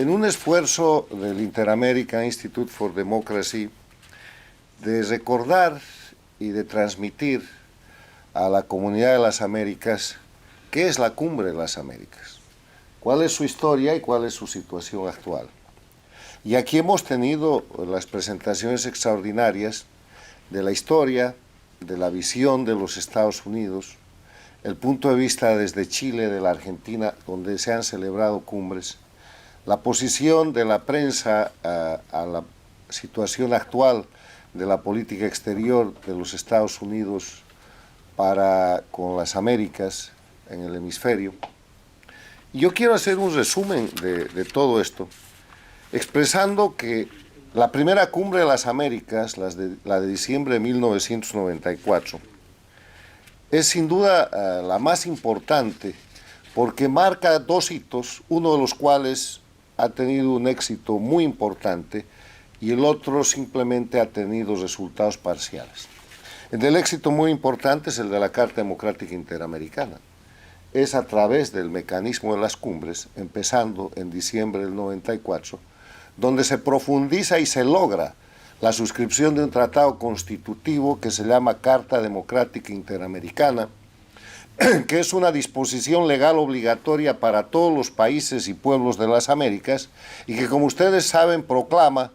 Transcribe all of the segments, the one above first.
En un esfuerzo del Inter-American Institute for Democracy de recordar y de transmitir a la comunidad de las Américas qué es la Cumbre de las Américas, cuál es su historia y cuál es su situación actual. Y aquí hemos tenido las presentaciones extraordinarias de la historia, de la visión de los Estados Unidos, el punto de vista desde Chile, de la Argentina, donde se han celebrado cumbres, la posición de la prensa a la situación actual de la política exterior de los Estados Unidos con las Américas en el hemisferio. Y yo quiero hacer un resumen de todo esto, expresando que la primera cumbre de las Américas, la de diciembre de 1994, es sin duda la más importante porque marca dos hitos, uno de los cuales ha tenido un éxito muy importante y el otro simplemente ha tenido resultados parciales. El del éxito muy importante es el de la Carta Democrática Interamericana. Es a través del mecanismo de las cumbres, empezando en diciembre del 94, donde se profundiza y se logra la suscripción de un tratado constitutivo que se llama Carta Democrática Interamericana, que es una disposición legal obligatoria para todos los países y pueblos de las Américas y que, como ustedes saben, proclama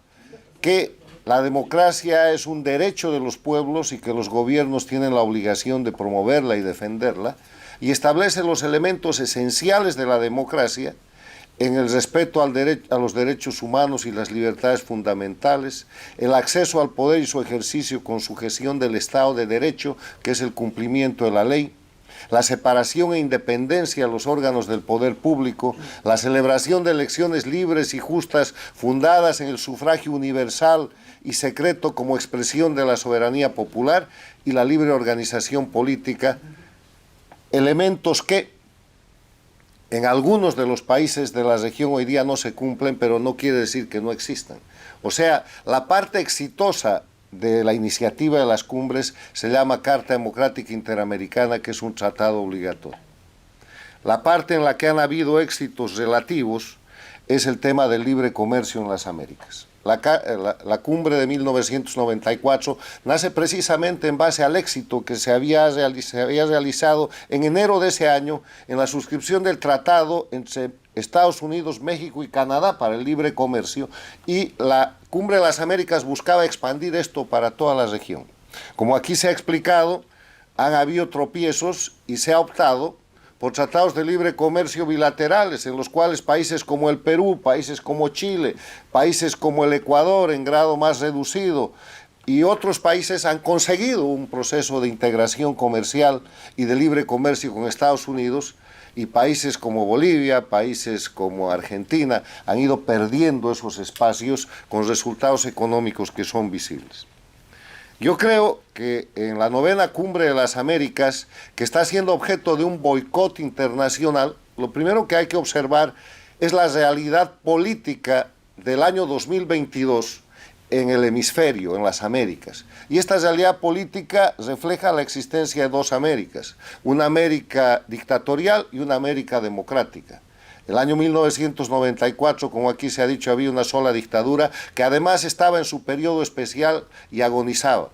que la democracia es un derecho de los pueblos y que los gobiernos tienen la obligación de promoverla y defenderla, y establece los elementos esenciales de la democracia en el respeto a los derechos humanos y las libertades fundamentales, el acceso al poder y su ejercicio con sujeción del Estado de Derecho, que es el cumplimiento de la ley, la separación e independencia de los órganos del poder público, la celebración de elecciones libres y justas fundadas en el sufragio universal y secreto como expresión de la soberanía popular y la libre organización política, elementos que en algunos de los países de la región hoy día no se cumplen, pero no quiere decir que no existan. O sea, la parte exitosa de la iniciativa de las cumbres se llama Carta Democrática Interamericana, que es un tratado obligatorio. La parte en la que han habido éxitos relativos es el tema del libre comercio en las Américas. La cumbre de 1994 nace precisamente en base al éxito que se había realizado en enero de ese año en la suscripción del tratado entre Estados Unidos, México y Canadá para el libre comercio, y la Cumbre de las Américas buscaba expandir esto para toda la región. Como aquí se ha explicado, han habido tropiezos y se ha optado por tratados de libre comercio bilaterales, en los cuales países como el Perú, países como Chile, países como el Ecuador en grado más reducido y otros países han conseguido un proceso de integración comercial y de libre comercio con Estados Unidos, y países como Bolivia, países como Argentina han ido perdiendo esos espacios con resultados económicos que son visibles. Yo creo que en la novena cumbre de las Américas, que está siendo objeto de un boicot internacional, lo primero que hay que observar es la realidad política del año 2022 en el hemisferio, en las Américas. Y esta realidad política refleja la existencia de dos Américas, una América dictatorial y una América democrática. El año 1994, como aquí se ha dicho, había una sola dictadura que además estaba en su periodo especial y agonizaba.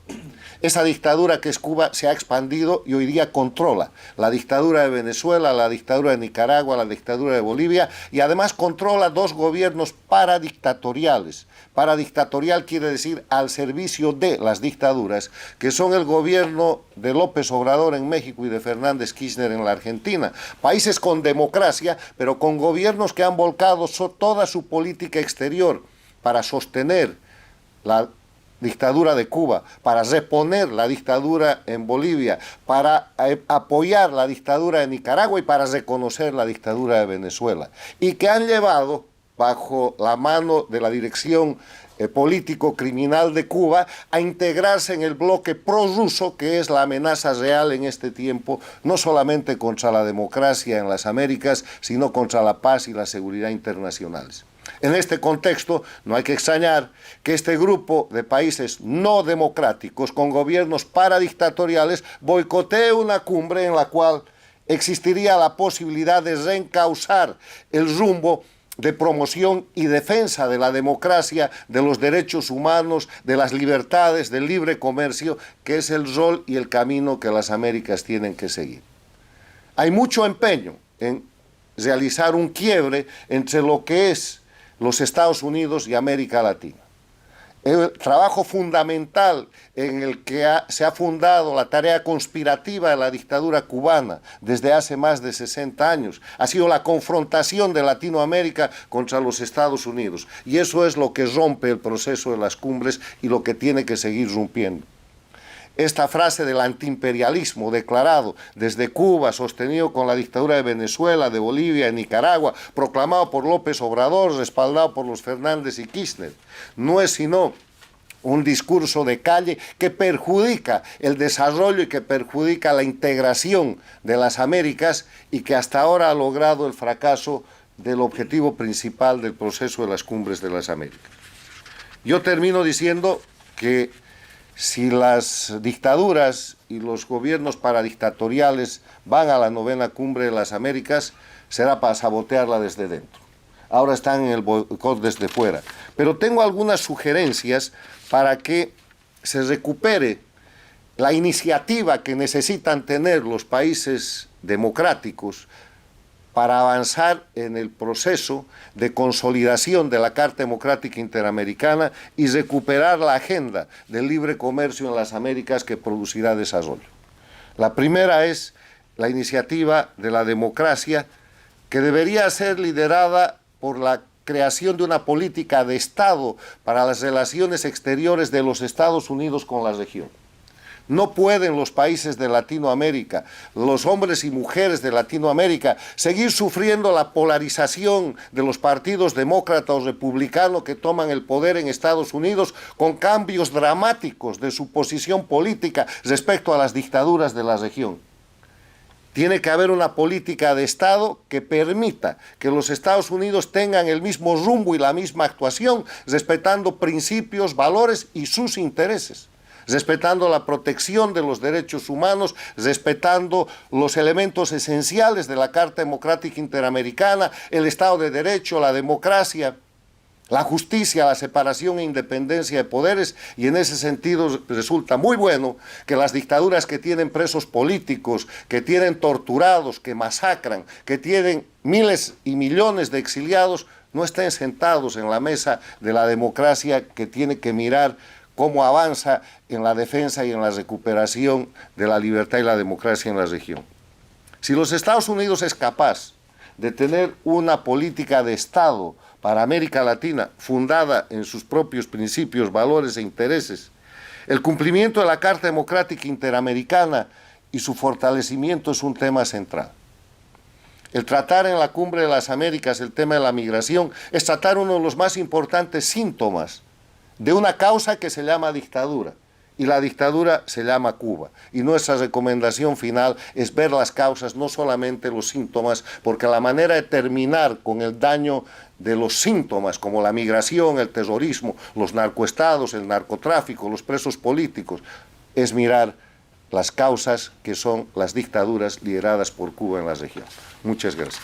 Esa dictadura que es Cuba se ha expandido y hoy día controla la dictadura de Venezuela, la dictadura de Nicaragua, la dictadura de Bolivia, y además controla dos gobiernos paradictatoriales. Paradictatorial quiere decir al servicio de las dictaduras, que son el gobierno de López Obrador en México y de Fernández Kirchner en la Argentina. Países con democracia, pero con gobiernos que han volcado toda su política exterior para sostener la dictadura de Cuba, para reponer la dictadura en Bolivia, para apoyar la dictadura de Nicaragua y para reconocer la dictadura de Venezuela, y que han llevado bajo la mano de la dirección político-criminal de Cuba a integrarse en el bloque prorruso, que es la amenaza real en este tiempo, no solamente contra la democracia en las Américas, sino contra la paz y la seguridad internacionales. En este contexto, no hay que extrañar que este grupo de países no democráticos con gobiernos paradictatoriales boicotee una cumbre en la cual existiría la posibilidad de reencauzar el rumbo de promoción y defensa de la democracia, de los derechos humanos, de las libertades, del libre comercio, que es el rol y el camino que las Américas tienen que seguir. Hay mucho empeño en realizar un quiebre entre lo que es los Estados Unidos y América Latina. El trabajo fundamental en el que se ha fundado la tarea conspirativa de la dictadura cubana desde hace más de 60 años ha sido la confrontación de Latinoamérica contra los Estados Unidos. Y eso es lo que rompe el proceso de las cumbres y lo que tiene que seguir rompiendo. Esta frase del antiimperialismo declarado desde Cuba, sostenido con la dictadura de Venezuela, de Bolivia, de Nicaragua, proclamado por López Obrador, respaldado por los Fernández y Kirchner, no es sino un discurso de calle que perjudica el desarrollo y que perjudica la integración de las Américas y que hasta ahora ha logrado el fracaso del objetivo principal del proceso de las cumbres de las Américas. Yo termino diciendo que si las dictaduras y los gobiernos paradictatoriales van a la 9ª cumbre de las Américas, será para sabotearla desde dentro. Ahora están en el boicot desde fuera. Pero tengo algunas sugerencias para que se recupere la iniciativa que necesitan tener los países democráticos para avanzar en el proceso de consolidación de la Carta Democrática Interamericana y recuperar la agenda del libre comercio en las Américas que producirá desarrollo. La primera es la iniciativa de la democracia, que debería ser liderada por la creación de una política de Estado para las relaciones exteriores de los Estados Unidos con la región. No pueden los países de Latinoamérica, los hombres y mujeres de Latinoamérica, seguir sufriendo la polarización de los partidos demócrata o republicano que toman el poder en Estados Unidos con cambios dramáticos de su posición política respecto a las dictaduras de la región. Tiene que haber una política de Estado que permita que los Estados Unidos tengan el mismo rumbo y la misma actuación, respetando principios, valores y sus intereses, respetando la protección de los derechos humanos, respetando los elementos esenciales de la Carta Democrática Interamericana, el Estado de Derecho, la democracia, la justicia, la separación e independencia de poderes, y en ese sentido resulta muy bueno que las dictaduras que tienen presos políticos, que tienen torturados, que masacran, que tienen miles y millones de exiliados, no estén sentados en la mesa de la democracia, que tiene que mirar cómo avanza en la defensa y en la recuperación de la libertad y la democracia en la región. Si los Estados Unidos es capaz de tener una política de Estado para América Latina fundada en sus propios principios, valores e intereses, el cumplimiento de la Carta Democrática Interamericana y su fortalecimiento es un tema central. El tratar en la Cumbre de las Américas el tema de la migración es tratar uno de los más importantes síntomas de una causa que se llama dictadura, y la dictadura se llama Cuba. Y nuestra recomendación final es ver las causas, no solamente los síntomas, porque la manera de terminar con el daño de los síntomas, como la migración, el terrorismo, los narcoestados, el narcotráfico, los presos políticos, es mirar las causas que son las dictaduras lideradas por Cuba en la región. Muchas gracias.